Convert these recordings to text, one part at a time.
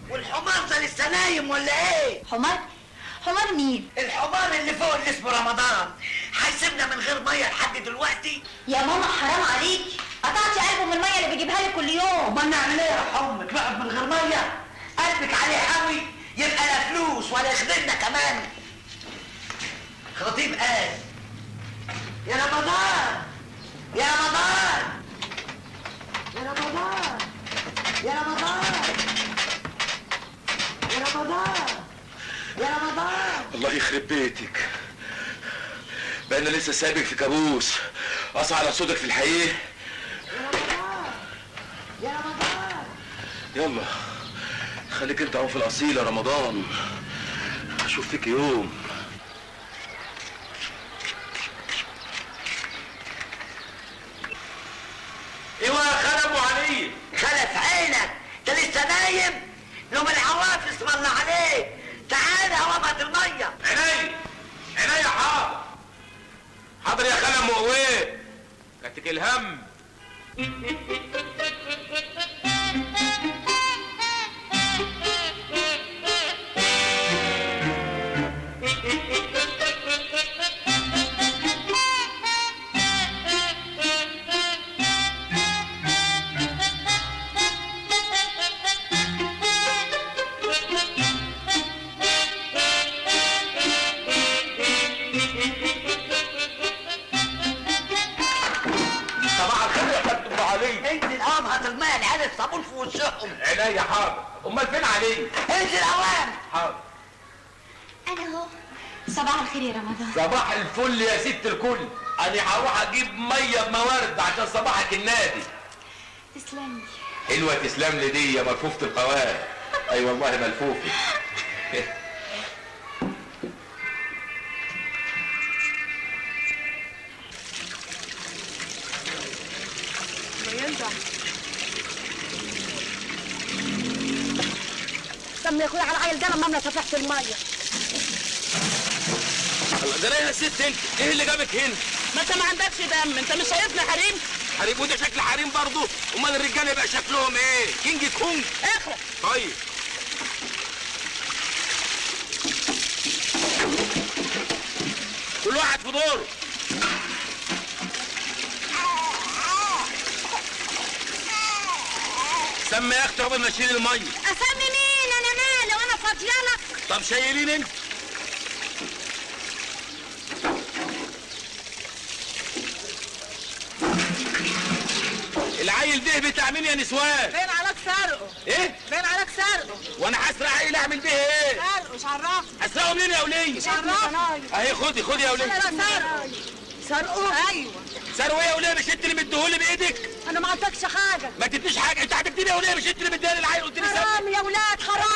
والحمار ده لسه نايم ولا ايه؟ حمار؟ حمار مين؟ الحمار اللي فوق اللي اسمه رمضان هيسيبنا من غير ميه لحد دلوقتي؟ يا ماما حرام عليكي، قطعتي قلبه من الميه اللي بيجيبها لك كل يوم. امال نعمل ايه يا حمك؟ نقعد من غير ميه؟ قلبك عليه حاوي يبقى لا فلوس ولا يخدمنا كمان. خطيب قال يا رمضان يا رمضان يا رمضان يا رمضان يا رمضان يا رمضان. الله يخرب بيتك، بقى انا لسه سابق في كابوس اصعد على صوتك في الحقيقه. يا رمضان يا رمضان. يلا خليك انت اهو في الاصيل يا رمضان، اشوف فيك يوم. ايوه يا خالد ابو علي. خلف عينك، انت لسه نايم؟ نوم العواف اسم الله عليك. تعالى وابعد الميه. عيني عيني حاضر حاضر يا خالد مقويه، كاتك الهم. الصابون في وشهم. عينيا حاضر. امال فين علي؟ انزل اوام. حاضر. انا اهو. صباح الخير يا رمضان. صباح الفل يا ست الكل. انا هروح اجيب ميه بموارد عشان صباحك النادي. تسلمي. حلوه تسلم لي دي يا ملفوفه القوام. اي والله ملفوفه. سمي يا اخويا على العيل ده لما انا فتحت الميه. الله جرى يا ست انت، ايه اللي جابك هنا؟ ما انت ما عندكش دم، انت مش شايفنا حريم؟ حريم وده شكل حريم برضه؟ امال الرجاله يبقى شكلهم ايه؟ كينج كونج؟ اخرج. طيب. كل واحد في دوره. سمي يا اختي قبل ما اشيل الميه. اسمي مين؟ انا مالي وانا فاضيالك. طب شايلين انت. العيل ده بتاع مين يا نسوان؟ باين عليك سرقه. ايه؟ باين عليك سرقه. وانا هسرق عيل اعمل بيه ايه؟ سرقه مش عرفني. هسرقه منين يا وليه؟ مش عرفني. اهي خدي خدي يا وليه. لا سرقه. سرقه؟ ايوه. سرقه ايه يا وليه؟ مش انت اللي مديهولي بايدك؟ انا ما عطيتكش حاجه. ما تديش حاجه، انت هتديني يا وليه؟ مش انت اللي مديها للعيل قلت لي حرام يا ولاد حرام.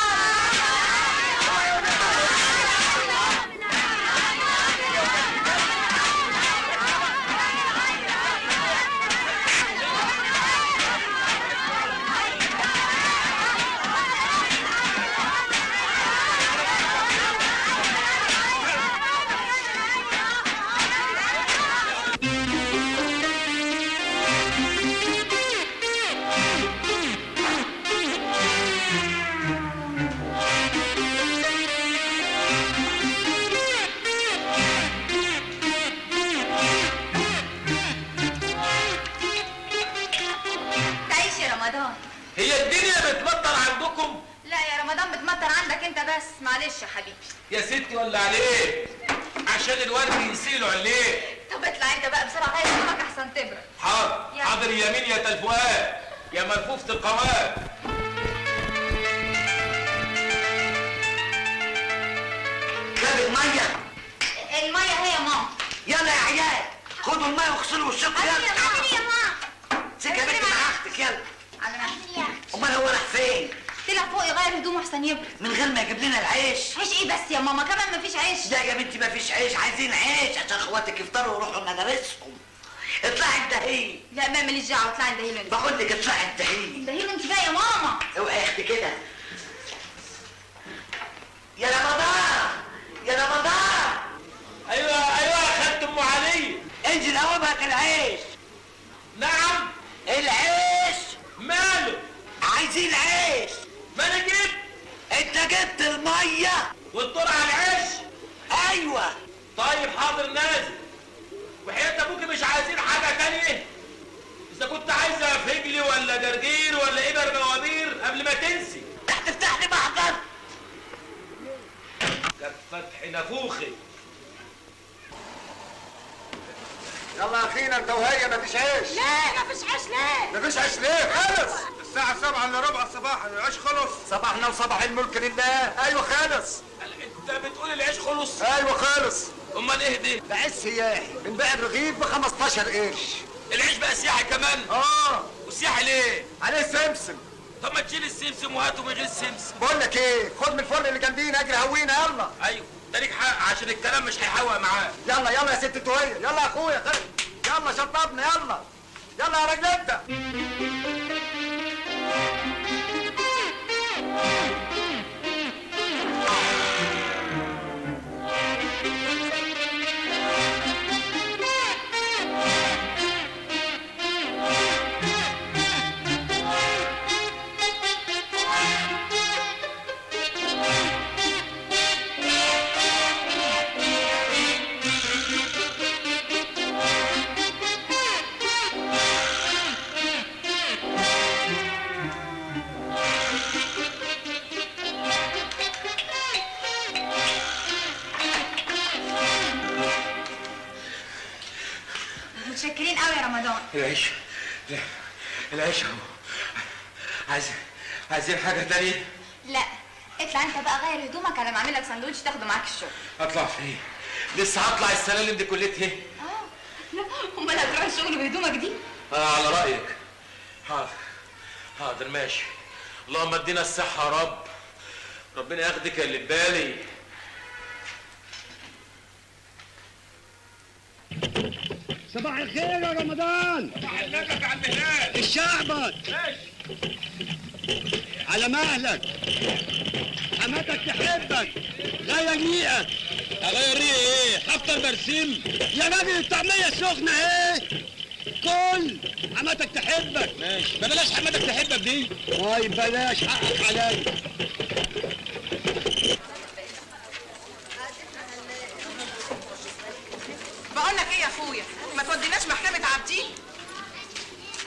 هي الدنيا بتمطر عندكم؟ لا يا رمضان بتمطر عندك انت بس، معلش يا حبيبي. يا ستي ولا عليه؟ عشان الورد ينسيله عليه. طب اطلع انت بقى بسرعه غير هدومك احسن تبرد. حاضر حاضر يا مين يا تلفؤاد يا ملفوفه القوام. جاب الميه. الميه هي يا ماما. يلا يا عيال خدوا الميه واغسلوا وشكوا. يلا يا ماما. سكه يا بنت مع اختك. يلا. على مهلك. امال هو راح فين؟ طلع فوق يغير هدومه احسن يبرد. من غير ما يجيب لنا العيش. عيش ايه بس يا ماما؟ كمان مفيش عيش. لا يا بنتي مفيش عيش، عايزين عيش عشان اخواتك يفطروا ويروحوا مدارسهم. اطلعي اندهي. لا ما ماليش دعوه، اطلعي اندهي له. بقول لك اطلعي اندهي. اندهي له انت بقى يا ماما. اوعي يا اختي كده. يا رمضان يا رمضان. ايوه يا خالة ام علي. انزل قوامها العيش. نعم. العيش ماله؟ عايزين عيش. ما انا جبت. انت جبت الميه والدور على العيش. ايوه. طيب حاضر نازل. وحياة ابوكي مش عايزين حاجه تانية؟ اذا كنت عايزه فجلي ولا جرجير ولا ابر موابير قبل ما تنسي. هتفتح لي محضر؟ كانت فتح نافوخي. يلا يا اخينا انت وهي مفيش عيش. لا مفيش عيش ليه؟ مفيش عيش ليه؟ خلص. الساعة 7:15 صباحا، العيش خلص. صباحنا وصباح الملك لله. ايوه خلص. انت بتقول العيش خلص؟ ايوه خلص. امال ايه دي؟ ده عيش سياحي بنبيع الرغيف ب 15 قرش. العيش بقى سياحي كمان؟ وسياحي ليه؟ عليه سمسم. طب ما تشيل السمسم وهاته من غير سمسم. بقول لك ايه، خد من الفرن اللي جنبينا اجري هوينا يلا. ايوه ده ليك حق عشان الكلام مش هيحوق معاه. يلا يلا يا ست توهيه، يلا يا اخويا يلا شطبنا يلا. يلا يا راجل ابدا. متشكرين قوي يا رمضان. العيش العيش اهو. عايزين حاجة تانية؟ لا اطلع انت بقى غير هدومك على ما اعمل لك سندوتش تاخده معاك الشغل. اطلع فين؟ لسه هطلع السلالم دي كلتها. لا امال هتروح الشغل بهدومك دي؟ على رأيك. حاضر ماشي. اللهم ادينا الصحة يا رب. ربنا ياخدك اللي ببالي. صباح الخير يا رمضان. صباح النجف على المهلال. الشعبط ماشي. على مهلك. حماتك تحبك. غير ريقك. اغير ريقي ايه؟ حفطر برسيم يا راجل. الطعميه السخنه اهي. كل حماتك تحبك. ماشي. ما بلاش حماتك تحبك دي. طيب بلاش، حقك عليا. بقول لك ايه يا اخويا، ما توديناش محكمة عابدين؟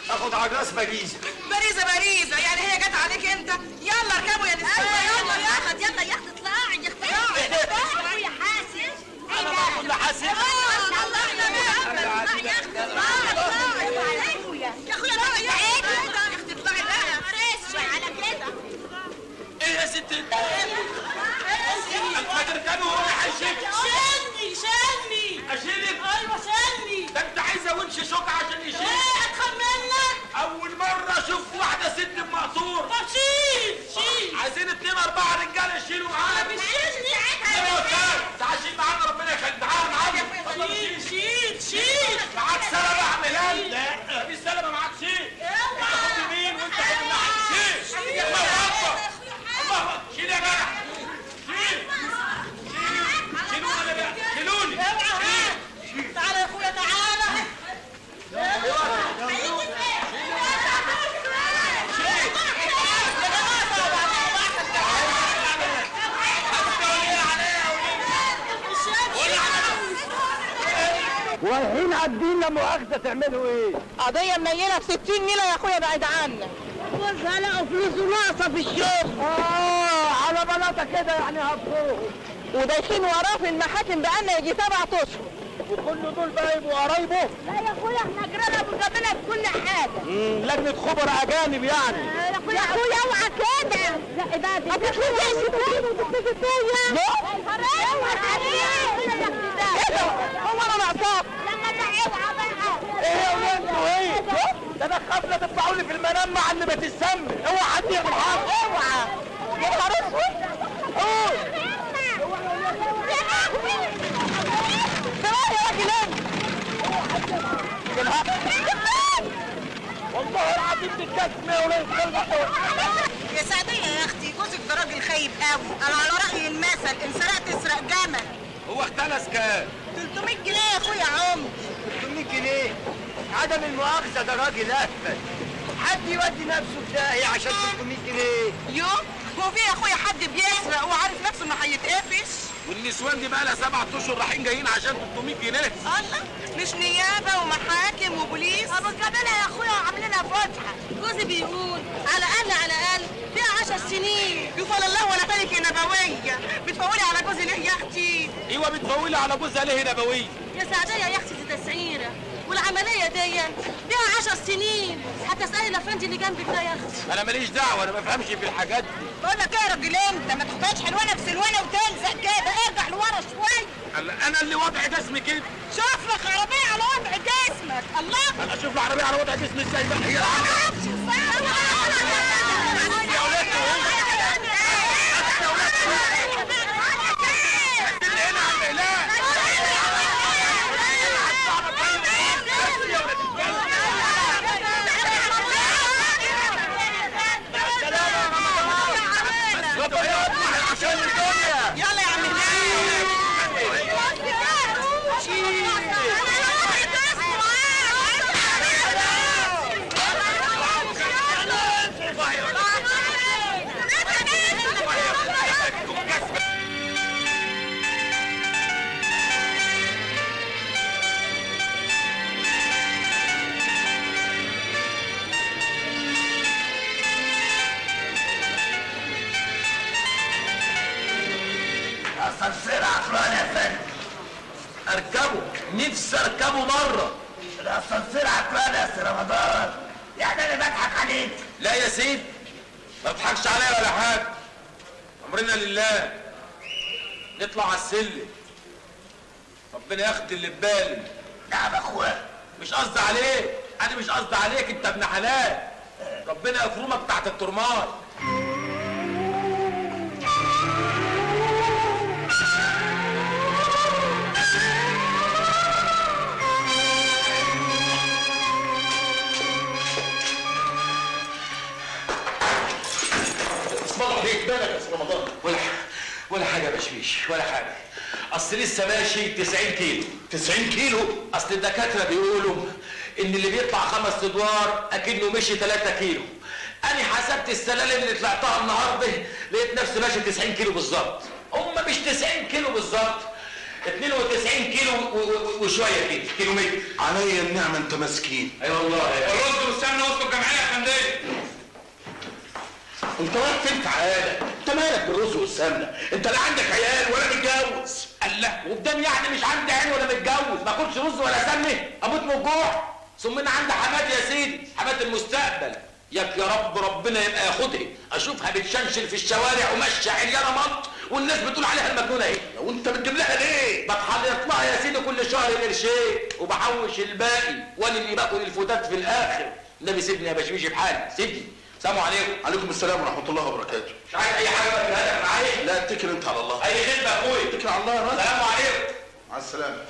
اخد عجاز باريزة. باريزة يعني هي جت عليك انت؟ يلا اركبوا يا نساء. يلا يا اخت يلا يا اخت اطلعي يا اخت. يا حاسب. انا بقى كل حاسب. يا اخويا لا يا اختي اطلعي بقى. على كده. ايه يا ست انت؟ ما تركبي وهو هيشيك. شيلني اشيلك؟ ايوه شيلني. ده انت عايزه ونش شوكه عشان يشيل. ايه ادخل منك؟ اول مره اشوف واحده ست بمقصور. طب شيل. عايزين 2-4 رجاله يشيلوا معانا. بتشيلني ايه يا استاذ؟ تعال شيل معانا ربنا يخليك. تعال معانا. شيل. معاك سلبه يا عم هلال؟ لا مفيش سلبه معاك. شيل. انت خد يمين وانت خد الناحيه. شيل. الله اكبر. الله اكبر. شيل يا جدع. شيلوني بقى. شيلوني. تعالى يا اخويا تعالى. والحين عابدين لا مؤاخذه تعملوا ايه؟ قضية منيلة ب60 ميلة يا اخويا بعيد عنك. جوزها لقوا فلوسه ناقصة في الشغل. على بلاطه كده يعني هبطوهم. ودايخين وراه في المحاكم بقالنا يجي 7 اشهر. وكل دول بقى يبقوا قرايبه؟ لا يا اخويا احنا جيراننا بنقابلها في كل حاجة. لجنه خبراء اجانب يعني. يا اخويا اوعى كده. لا بقى ما تخليش فيا. اوعى كده. هو انا ناقصاك. لما اوعى بقى. ايه يا ولاد ايه؟ ده انا خاف لا تطلعوا لي في المنام مع اللي بتسمي. اوعى حد يعمل حاجه. اوعى. يا نهار اسود. قول. ثواني يا راجل. والله العظيم تتكسم يا ولاد. يا سعدية يا اختي جوزك ده راجل خايب قوي. انا على رأي المثل ان سرقت اسرق جمل. هو اختلس كام؟ 300 جنيه يا اخويا عمر. 300 جنيه؟ عدم المؤاخذه ده راجل اهبل، حد يودي نفسه في داهيه عشان 300 جنيه. يو هو في يا اخويا حد بيسرق وعارف نفسه انه هيتقفش؟ والنسوان دي بقى لها 7 اشهر رايحين جايين عشان 300 جنيه. الله، مش نيابه ومحاكم وبوليس؟ ابو الجميله يا اخويا وعاملينها فاتحه. جوزي بيقول على الاقل فيها 10 سنين. يفضل الله ولا تلك نبويه. بتفولي على جوزي ليه يا اختي؟ ايوه بتفولي على جوزها ليه نبويه؟ يا سعديه يا اختي دي تسعيره، والعمليه دي فيها 10 سنين. هتسالي الافندي اللي جنبك ده يا اختي. انا ماليش دعوه، انا ما بفهمش في الحاجات دي. بقول لك ايه يا راجل انت ما تاخدهاش حلوانه في سلوانه وتلزق كده، ارجع لورا شويه. انا اللي وضع جسمي كده. شوف لك عربيه على وضع جسمك. الله، انا اشوف العربيه على وضع جسمي ازاي بقى؟ هي يلا يا عم اسانسير عقلان يا فندم. اركبه، نفسي اركبه مره. الاسانسير عقلان يا سي رمضان، يعني انا بضحك عليك؟ لا يا سيدي، ما تضحكش عليا ولا حاجه. امرنا لله. نطلع على السلم، ربنا ياخد اللي ببالي. نعم يا اخويا. مش قصدي عليك، انا مش قصدي عليك، انت ابن حلال. ربنا يكرمك تحت الترماي. اسمع عليك بالك يا سي رمضان. ولا حاجه يا بشويش، ولا حاجه. اصل لسه ماشي 90 كيلو. 90 كيلو؟ اصل الدكاتره بيقولوا ان اللي بيطلع 5 ادوار اكنه مشي 3 كيلو. انا حسبت السلالم اللي طلعتها النهارده لقيت نفسي ماشي 90 كيلو بالظبط. هم مش 90 كيلو بالظبط، 92 كيلو وشويه كده، كيلومتر. عليا النعمه انت مسكين. اي والله. الرز والسمنه وسط الجمعيه يا فندم. انت رايح فين تعالى؟ انت مالك بالرز والسمنه؟ انت لا عندك عيال ولا متجوز. الله، وقدام يعني مش عندي عين ولا متجوز، ما اكلش رز ولا سمنه، اموت من الجوع. ثم انا عندي حماتي يا سيدي، حمات المستقبل. ياك يا رب ربنا يبقى ياخدها، اشوفها بتشنشل في الشوارع وماشيه عريانه مط والناس بتقول عليها المجنونه اهي. وانت بتجيب لها ليه؟ بتحلط لها يا سيدي كل شهر قرشين وبحوش الباقي، وانا اللي باكل الفتات في الاخر. النبي سيبني يا بشويش بحالي، سيبني. السلام عليكم. عليكم السلام ورحمه الله وبركاته. مش عايز اي حاجه بقى معايا؟ لا اتكل انت على الله. اي خدمه يا اخويا. اتكل على الله يا راجل. السلام عليكم. مع السلامه.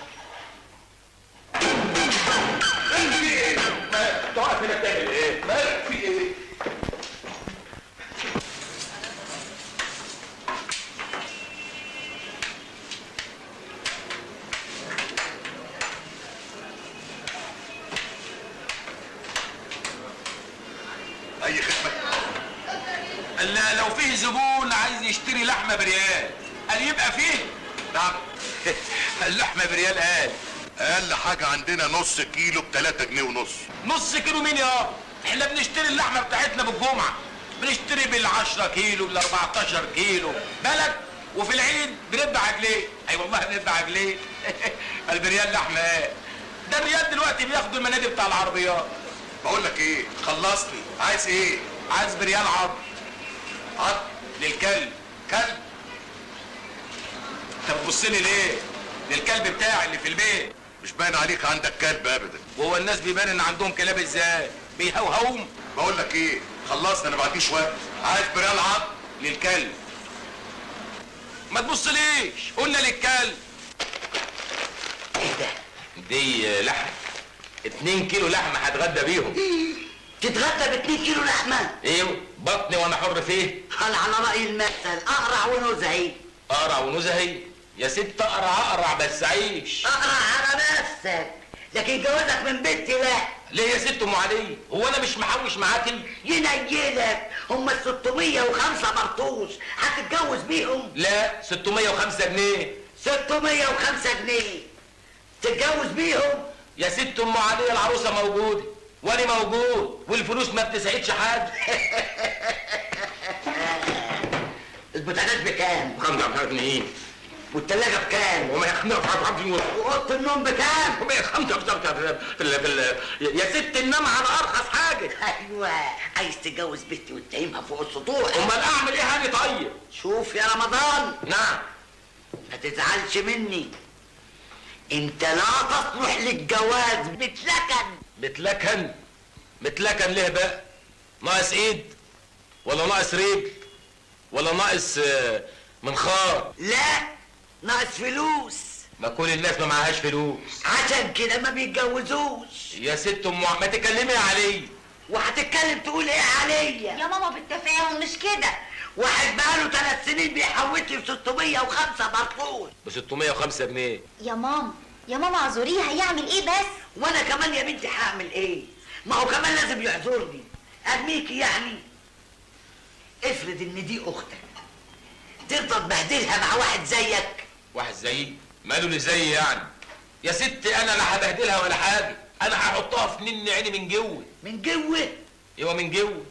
في ايه؟ مالك؟ انت واقف هنا بتعمل ايه؟ مالك في ايه؟ اي خدمه؟ لا لو فيه زبون عايز يشتري لحمه بريال قال يبقى فيه. نعم. اللحمه بريال قال. اقل حاجه عندنا نص كيلو ب3 جنيه ونص. نص كيلو مين يا؟ احنا بنشتري اللحمه بتاعتنا بالجمعه، بنشتري بال10 كيلو بال14 كيلو بلد، وفي العيد بنذبح عجليه. اي والله بنذبح عجليه. البريال لحمه ايه؟ ده الريال دلوقتي بياخدوا المنادي بتاع العربيات. بقول لك ايه؟ خلصني. عايز ايه؟ عايز بريال عظم. عض للكلب. كلب؟ انت بتبص لي ليه؟ للكلب بتاعي اللي في البيت. مش باين عليك عندك كلب ابدا. وهو الناس بيبان ان عندهم كلاب ازاي؟ بيهوهوم. بقول لك ايه؟ خلصني انا بعديش وقت. عايز بريال عض للكلب. ما تبصليش، قلنا للكلب. ايه ده؟ دي لحم 2 كيلو لحمه هتغدى بيهم. تتغدى ب2 كيلو لحمه؟ ايوه، بطني وانا حر فيه. قال على راي المثل اقرع ونزهي. اقرع ونزهي؟ يا ست اقرع اقرع بس عيش. اقرع على نفسك لكن جوازك من بنتي لا. ليه يا ست ام علي؟ هو انا مش محوش معاكي؟ ينيلك، هم ال 605 مرطوش هتتجوز بيهم؟ لا 605 جنيه. 605 جنيه تتجوز بيهم؟ يا ست ام علي العروسه موجوده وانا موجود والفلوس ما بتسعدش حد. البوتاجاز بكام؟ 5 جنيه. والتلاجة بكام؟ وما يخنق وأوضة النوم بكام؟ وما يخنق يا ست النوم على ارخص حاجه. ايوه، عايز تتجوز بنتي وتتهمها فوق السطوح. امال اعمل ايه هاني؟ طيب شوف يا رمضان، نعم، ما تزعلش مني، انت لا تصلح للجواز. متلكن متلكن ليه بقى؟ ناقص ايد ولا ناقص رجل ولا ناقص منخار؟ لا، ناقص فلوس. ما كل الناس ما معهاش فلوس، عشان كده ما بيتجوزوش. يا ست ام ما تكلمي يا علي. وهتتكلم تقول ايه عليا؟ يا ماما بالتفاهم مش كده. واحد بقاله 3 سنين بيحوش لي ب 605 مرطوش. ب 605 جنيه. يا ماما اعذريه، هيعمل ايه بس؟ وانا كمان يا بنتي هعمل ايه؟ ما هو كمان لازم يعذرني. ارميكي يعني؟ افرض ان دي اختك، ترضى تبهدلها مع واحد زيك؟ واحد زيي؟ ماله اللي زيي يعني؟ يا ستي انا لا هبهدلها ولا حاجه، انا هحطها في نن عيني من جوه. من جوه؟ ايوه من جوه،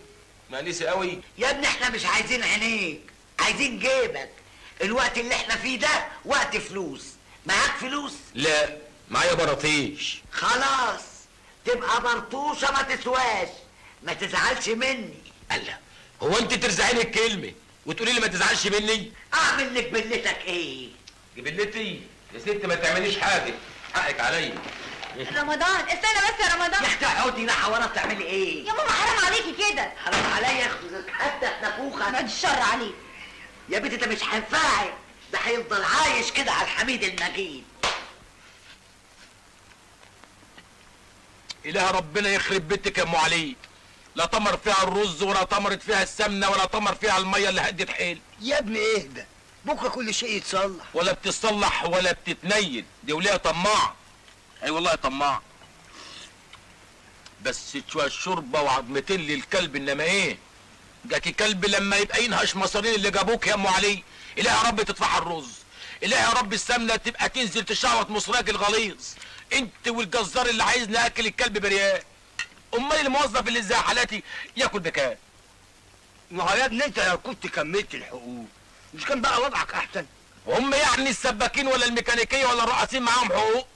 مقليسه قوي. يا ابني احنا مش عايزين عينيك، عايزين جيبك. الوقت اللي احنا فيه ده وقت فلوس. معاك فلوس؟ لا معايا براطيش. خلاص، تبقى برطوشه ما تسواش، ما تزعلش مني. الله، هو انت ترزعيني الكلمه وتقولي لي ما تزعلش مني؟ اعمل لك بلتك ايه؟ جبلتي يا ست ما تعمليش حاجه، حقك عليا. رمضان استنى بس يا رمضان. يا اختي اقعدي بقى ورا تعملي ايه؟ يا ماما حرام عليكي كده. حرام عليا حتى نافوخك. بعد الشر عليك. يا بنتي ده مش هينفعك، ده هيفضل عايش كده على الحميد المجيد. إله ربنا يخرب بيتك يا ام علي، لا طمر فيها الرز ولا طمرت فيها السمنه ولا طمر فيها الميه اللي هدت حيل. يا ابني اهدى، بكره كل شيء يتصلح. ولا بتصلح ولا بتتنيل، دي وليها طماعه. اي والله طماعه، بس شويه شوربه وعظمتين للكلب. انما ايه جاكي كلب لما يبقى ينهش مصارين اللي جابوك يا ام علي. إله يا رب تدفع الرز، إله يا رب السمنه تبقى تنزل تشعوط مصراك الغليظ. انت والجزار اللي عايز ناكل الكلب بريال. امال الموظف اللي زي حالاتي ياكل بكام؟ ما هو يا ابني انت لو كنت كملت الحقوق مش كان بقى وضعك احسن؟ هم يعني السباكين ولا الميكانيكيه ولا الرقاصين معاهم حقوق؟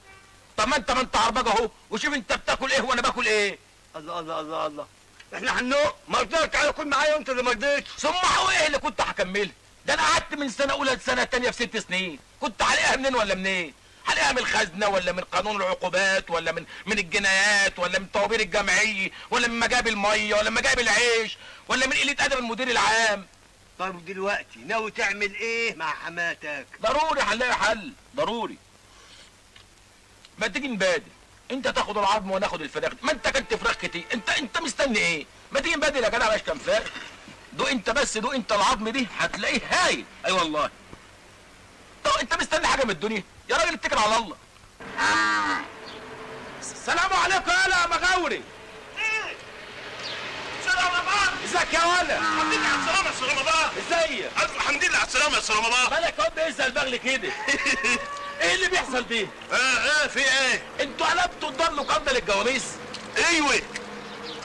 طب ما انت عربجه اهو، وشوف انت بتاكل ايه وانا باكل ايه. الله الله الله الله، احنا هنوق ما رضيتش تعالى كل معايا وانت اللي ما رضيتش. ثم حقوق ايه اللي كنت هكملها؟ ده انا قعدت من سنه اولى لسنه تانيه في 6 سنين، كنت هلاقيها منين ولا منين؟ هلاقيها من الخزنه ولا من قانون العقوبات ولا من الجنايات ولا من الطوابير الجمعيه ولا من مجاب الميه ولا من مجاب العيش ولا من قله ادب المدير العام؟ طيب دلوقتي ناوي تعمل ايه مع حماتك؟ ضروري هنلاقي حل، ضروري. ما تيجي نبادل، انت تاخد العظم وانا اخد الفراخ. ما انت كنت فراخ كتير، انت مستني ايه؟ ما تيجي نبادل يا جدع. باش كام فراخ؟ دوق انت بس، دوق انت العظم دي هتلاقيه هايل. اي والله. طب انت مستني حاجه من الدنيا؟ يا راجل اتكل على الله. السلام عليكم يا مغاوري. سلام رمضان. ازيك يا ولا؟ الحمد لله على السلامة يا استاذ رمضان. ازيك؟ الحمد لله على السلامة يا استاذ رمضان. مالك يا واد بيسال بغل كده؟ ايه اللي بيحصل ده؟ في ايه؟ انتوا قلبتوا الدار لقبضه للجواميس؟ ايوه،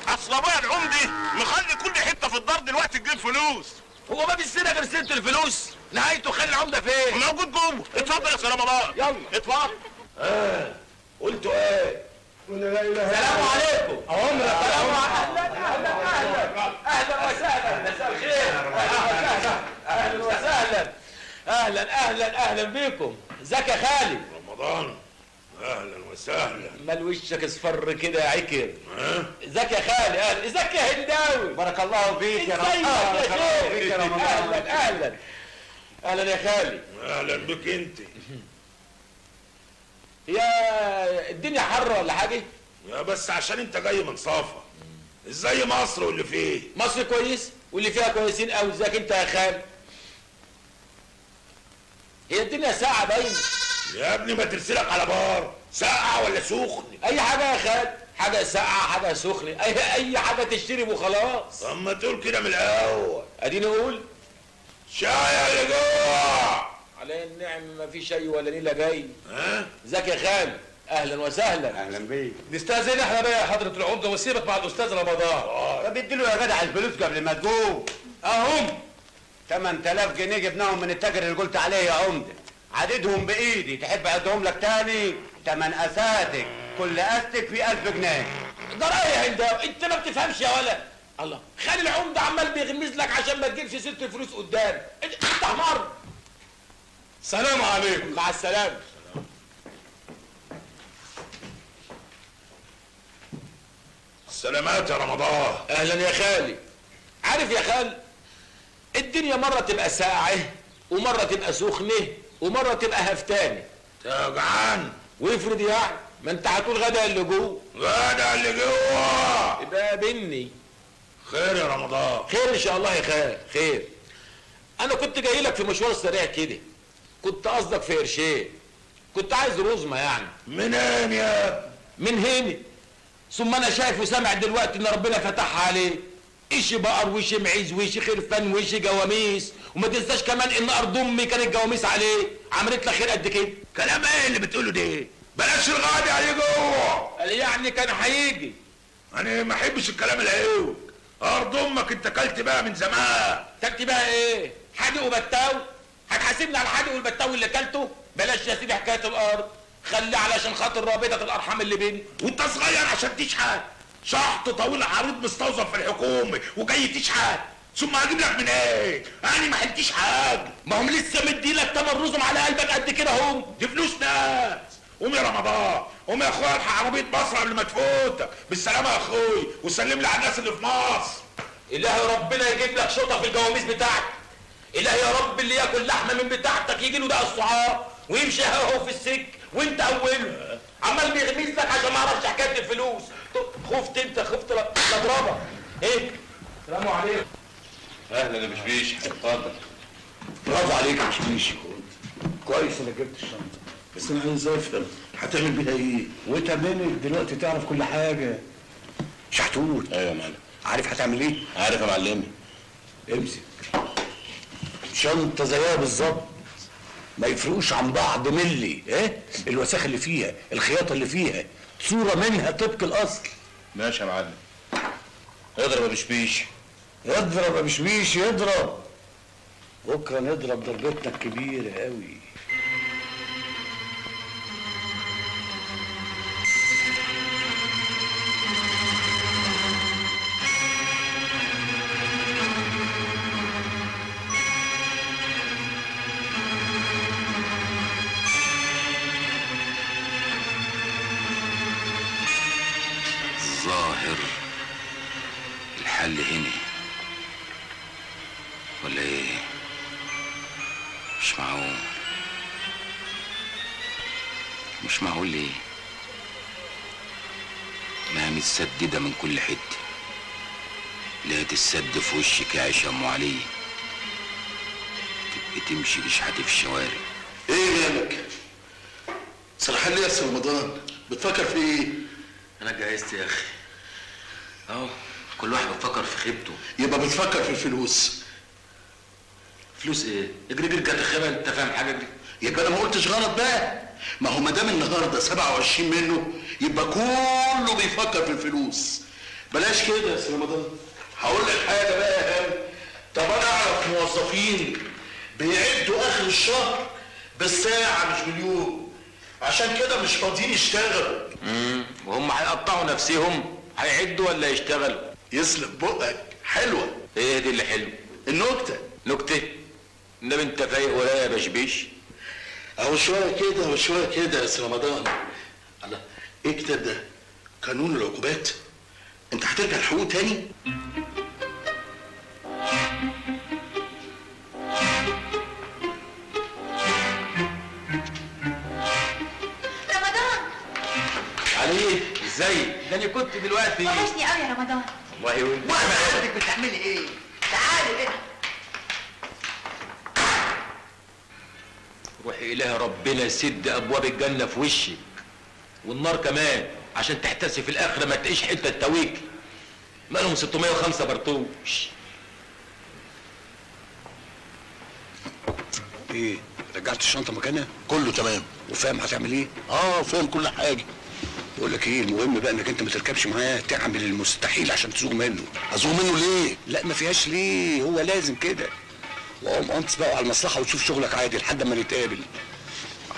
اصل ابويا العمدي مخلي كل حته في الدار دلوقتي تجيب فلوس. هو ما بيستنى غير سيره الفلوس؟ نهايته خلي العمده فين؟ موجود جوه. اتفضل يا استاذ رمضان. يلا اتفضل. قلتوا ايه؟ السلام عليكم. عمرك. السلام اهلا وسهلا. مساء الخير. اهلا وسهلا. اهلا بيكم. ازيك يا خالد؟ رمضان اهلا وسهلا. مال وشك اصفر كده يا عكر؟ ازيك يا خالد؟ ازيك يا هنداوي؟ بارك الله فيك يا رمضان. بارك الله فيك يا رمضان. اهلا يا خالد. اهلا بك انت. يا الدنيا حر ولا حاجه؟ يا بس عشان انت جاي من صافا. ازاي مصر واللي فيه؟ مصر كويس واللي فيها كويسين قوي. ازيك انت يا خالد؟ هي الدنيا ساعه باينه يا ابني ما ترسلك على بار. ساقعه ولا سخن؟ اي حاجه يا خال، حاجه ساقعه حاجه سخنه، اي حاجه تشتري وخلاص. طب ما تقول كده من الاول. اديني اقول شاي اللي جوه. على النعم ما في شيء ولا نيله جاي. ها؟ ازيك يا خال؟ اهلا وسهلا. اهلا بيك. نستاذن احنا بقى يا حضره العمده وسيبك مع الاستاذ رمضان. طب اديله يا جدع الفلوس قبل ما تقوم. اهم 8000 جنيه جبناهم من التاجر اللي قلت عليه يا عمده، عددهم بايدي، تحب اعدهم لك تاني؟ 8 اساتك، كل استك في 1000 جنيه. ده رايح انت، انت ما بتفهمش يا ولا. الله، خالي العمده عمال بيغمز لك عشان ما تجيبش سيره الفلوس قدام. انت حمار. سلام عليكم. مع السلامه. سلامات يا رمضان. اهلا يا خالي. عارف يا خال، الدنيا مره تبقى ساقعه ومره تبقى سخنه ومره تبقى هفتانه. جعان؟ وافرض يعني ما انت هتقول غدا اللي جوه. غدا اللي جوه يبقى بني. خير يا رمضان. خير ان شاء الله يا خال، خير. انا كنت جاي لك في مشوار سريع كده، كنت قصدك في قرشين، كنت عايز رزمه يعني. منين يا؟ من هنا. ثم انا شايف وسامع دلوقتي ان ربنا فتحها عليه، ايش بقر وش معيز وش خرفان وش جواميس، وما تنساش كمان ان ارض امي كانت جواميس عليه، عملت لك خير قد كده. كلام ايه اللي بتقوله ده؟ بلاش الغادي عليه جوه. قال يعني كان هيجي. انا ما احبش الكلام العيوب. ارض امك انت كلت بقى من زمان. كلت بقى ايه؟ حادق وبتاو؟ هتحاسبني على الحادق والبتاو اللي كلته؟ بلاش يا سيدي حكايه الارض، خلي علشان خاطر رابطه الارحام اللي بيني. وانت صغير عشان تشحت، شحط طويل عريض مستوظف في الحكومه وجاي تشحت، ثم هجيب لك من ايه؟ انا ما حلتش حاجه. ما هم لسه مديلك 8 رزم على قلبك قد كده اهو. دي فلوس ناس. قوم يا رمضان، قوم يا اخويا الحق عربيه مصر قبل ما تفوتك. بالسلامه يا اخوي، وسلم لي على الناس اللي في مصر. الهي ربنا يجيب لك شطه في الجواميس بتاعتك. الهي يا رب اللي ياكل لحمه من بتاعتك يجي له ده الصعاب ويمشي اهو في السك وانت اوله عمال بيغمز لك عشان ما اعرفش حكايه الفلوس. خفت انت، خفت لا اضربك. ايه؟ السلام عليكم. اهلا يا بشبيش، اتفضل. برافو عليك يا بشبيش، كويس انك جبت الشنطه، بس انا عايز افهم هتعمل بيها ايه؟ وانت منك دلوقتي تعرف كل حاجه. شحتوت. ايوه يا معلم. عارف هتعمل ايه؟ عارف يا معلمي. امسك شنطه زيها بالظبط، ما يفرقوش عن بعض ملي. ايه الوساخه اللي فيها، الخياطه اللي فيها، صوره منها طبق الاصل. ماشي يا معلم. اضرب يا بشبيش. يضرب يا بشبيش يضرب. بكره نضرب ضربتنا الكبيره قوي. الظاهر الحل هنا ولا ايه؟ مش معقول. مش معقول ليه؟ ما متسددة من كل حتة، لا تتسد في وشك يا عيشة ام علي، تبقى تمشي تشحت في الشوارع. ايه مالك؟ سرحان ليه يا استاذ رمضان؟ بتفكر في ايه؟ انا اتجهزت يا اخي اهو، كل واحد بيفكر في خيبته. يبقى بتفكر في الفلوس. فلوس ايه؟ اجري اجري كانت الخيبه، انت فاهم حاجه؟ اجري. يبقى انا ما قلتش غلط بقى. ما هو ما دام النهارده 27 منه يبقى كله بيفكر في الفلوس. بلاش كده يا استاذ رمضان. هقول لك حاجه بقى يا هاني. طب انا اعرف موظفين بيعدوا اخر الشهر بالساعه مش باليوم، عشان كده مش فاضيين يشتغلوا. وهم هيقطعوا نفسهم هيعدوا ولا يشتغلوا؟ يسلم بقك. حلوه. ايه دي اللي حلو؟ النكته. نكته؟ انما انت فايق ولا يا بشبيش؟ اهو شويه كده وشويه كده يا استاذ رمضان. الله، ايه الكتاب ده؟ قانون العقوبات؟ انت هترجع الحقوق تاني؟ رمضان علي ازيك؟ ده انا كنت دلوقتي. وحشني قوي يا رمضان. والله وانت واقفه عندك بتعملي ايه؟ تعالي هنا. روحي إله ربنا سد ابواب الجنه في وشك. والنار كمان عشان تحتسي في الاخر ما تلاقيش حته تاويك. مالهم 605 برطوش. ايه رجعت الشنطه مكانها؟ كله تمام. وفاهم هتعمل ايه؟ فاهم كل حاجه. بقول لك ايه، المهم بقى انك انت ما تركبش معاه، تعمل المستحيل عشان تزوغ منه. ازوغ منه ليه؟ لا ما فيهاش ليه، هو لازم كده. وقوم انت بقى على المصلحه وتشوف شغلك عادي لحد ما نتقابل.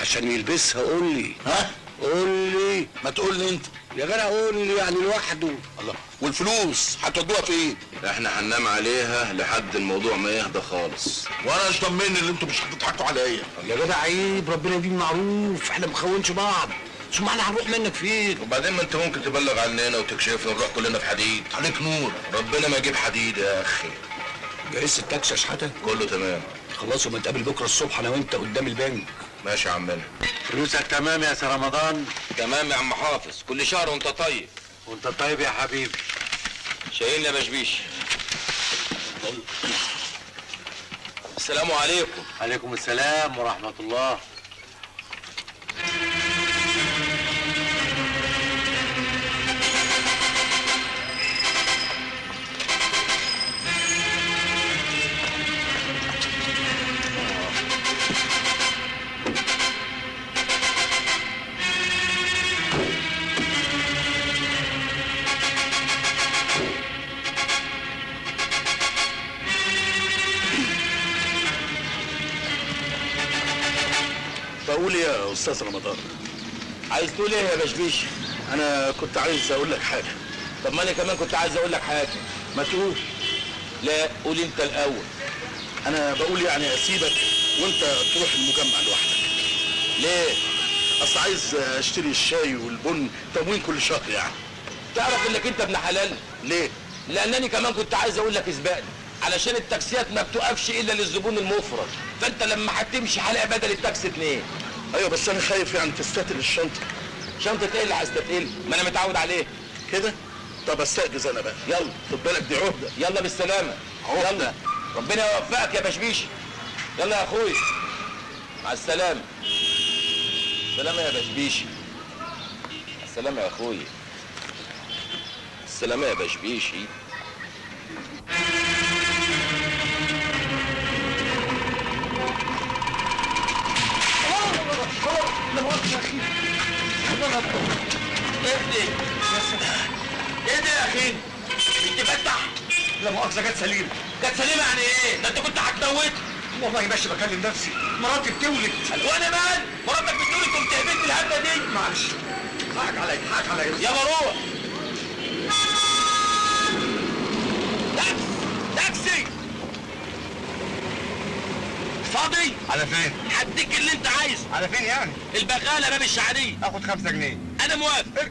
عشان يلبسها قول لي. ها؟ قول لي. ما تقول لي انت. يا جدع قول لي يعني لوحده. الله، والفلوس هتودوها فين؟ احنا هننام عليها لحد الموضوع ما يهدى خالص. وانا ايش ضمني ان انتوا مش هتضحكوا عليا؟ يا جدع عيب، ربنا يديم معروف، احنا ما بنخونش بعض. ثم احنا هنروح منك فين؟ وبعدين ما انت ممكن تبلغ عننا وتكشفنا ونروح كلنا في حديد. عليك نور. ربنا ما يجيب حديد يا اخي. جهزت التاكسي يا شحاته؟ كله تمام. خلاص وما نتقابل بكره الصبح انا وانت قدام البنك. ماشي يا عمنا. فلوسك تمام يا سي رمضان؟ تمام يا عم حافظ، كل شهر وانت طيب. وانت طيب يا حبيبي. شايلني يا بشبيش. السلام عليكم. عليكم السلام ورحمة الله. بقول ايه يا استاذ رمضان؟ عايز تقول ايه يا بشبيش؟ انا كنت عايز اقول لك حاجه. طب ما انا كمان كنت عايز اقول لك حاجه. ما تقول. لا قول انت الاول. انا بقول يعني اسيبك وانت تروح المجمع لوحدك. ليه؟ اصل عايز اشتري الشاي والبن تموين كل شهر يعني. تعرف انك انت ابن حلال؟ ليه؟ لانني كمان كنت عايز اقول لك اسبقني، علشان التاكسيات ما بتقفش الا للزبون المفرد، فانت لما هتمشي هلاقي بدل التاكسي 2. ايوه بس انا خايف يعني تستتقل الشنطه. شنطه ايه اللي هستتقل؟ ما انا متعود عليه كده. طب استأجز انا بقى. يلا خد بالك دي عهده. يلا بالسلامه. عهده. يلا ربنا يوفقك يا بشبيش. يلا يا اخوي مع السلامه. السلامه يا بشبيش. السلامه يا اخوي. السلامه يا بشبيشي. لا مؤاخذة يا اخي. اهدي. ايه ده يا اخي؟ بتفتح؟ لا مؤاخذه جت سليمه. كانت سليمه يعني ايه؟ ده انت كنت هتموت. والله ماشي بكلم نفسي، مراتي بتولد. وانا مال؟ مراتك بتقولي كنت هبت الهبه دي. معلش حقك عليا، حقك عليا. يلا روح. تاكسي فاضي؟ على فين؟ هديك اللي انت عايزه. على فين يعني؟ البغاله باب الشعريه. اخد 5 جنيه. انا موافق.